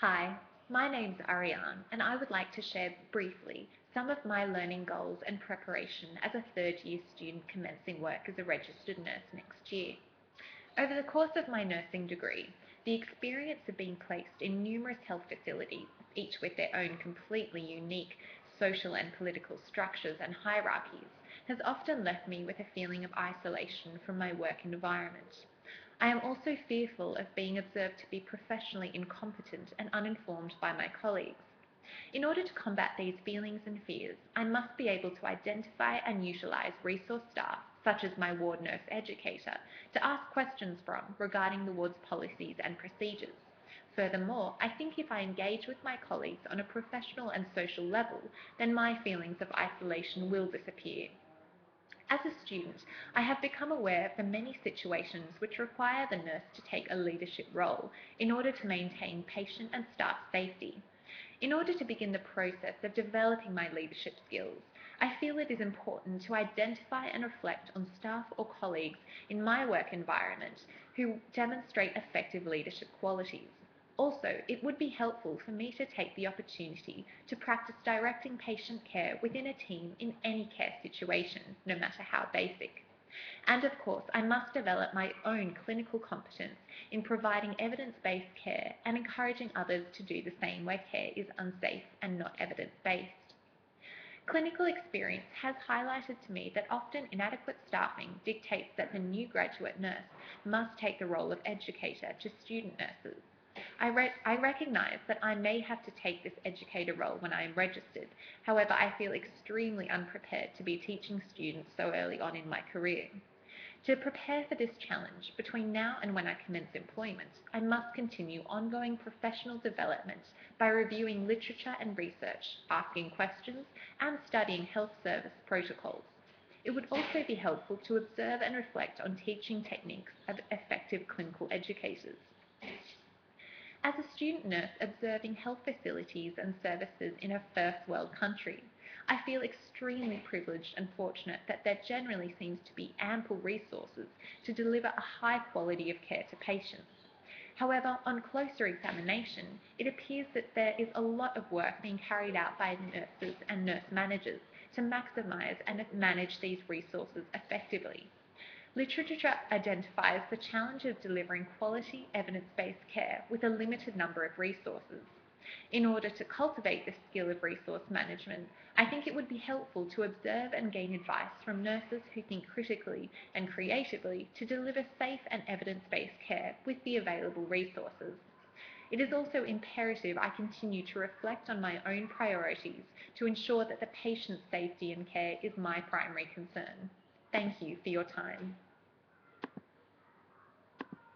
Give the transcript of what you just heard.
Hi, my name's Ariane, and I would like to share briefly some of my learning goals and preparation as a third-year student commencing work as a registered nurse next year. Over the course of my nursing degree, the experience of being placed in numerous health facilities, each with their own completely unique social and political structures and hierarchies, has often left me with a feeling of isolation from my work environment. I am also fearful of being observed to be professionally incompetent and uninformed by my colleagues. In order to combat these feelings and fears, I must be able to identify and utilise resource staff, such as my ward nurse educator, to ask questions from regarding the ward's policies and procedures. Furthermore, I think if I engage with my colleagues on a professional and social level, then my feelings of isolation will disappear. As a student, I have become aware of the many situations which require the nurse to take a leadership role in order to maintain patient and staff safety. In order to begin the process of developing my leadership skills, I feel it is important to identify and reflect on staff or colleagues in my work environment who demonstrate effective leadership qualities. Also, it would be helpful for me to take the opportunity to practice directing patient care within a team in any care situation, no matter how basic. And of course, I must develop my own clinical competence in providing evidence-based care and encouraging others to do the same where care is unsafe and not evidence-based. Clinical experience has highlighted to me that often inadequate staffing dictates that the new graduate nurse must take the role of educator to student nurses. I recognise that I may have to take this educator role when I am registered. However, I feel extremely unprepared to be teaching students so early on in my career. To prepare for this challenge, between now and when I commence employment, I must continue ongoing professional development by reviewing literature and research, asking questions, and studying health service protocols. It would also be helpful to observe and reflect on teaching techniques of effective clinical educators. As a student nurse observing health facilities and services in a first world country, I feel extremely privileged and fortunate that there generally seems to be ample resources to deliver a high quality of care to patients. However, on closer examination, it appears that there is a lot of work being carried out by nurses and nurse managers to maximise and manage these resources effectively. Literature identifies the challenge of delivering quality, evidence-based care with a limited number of resources. In order to cultivate this skill of resource management, I think it would be helpful to observe and gain advice from nurses who think critically and creatively to deliver safe and evidence-based care with the available resources. It is also imperative I continue to reflect on my own priorities to ensure that the patient's safety and care is my primary concern. Thank you for your time.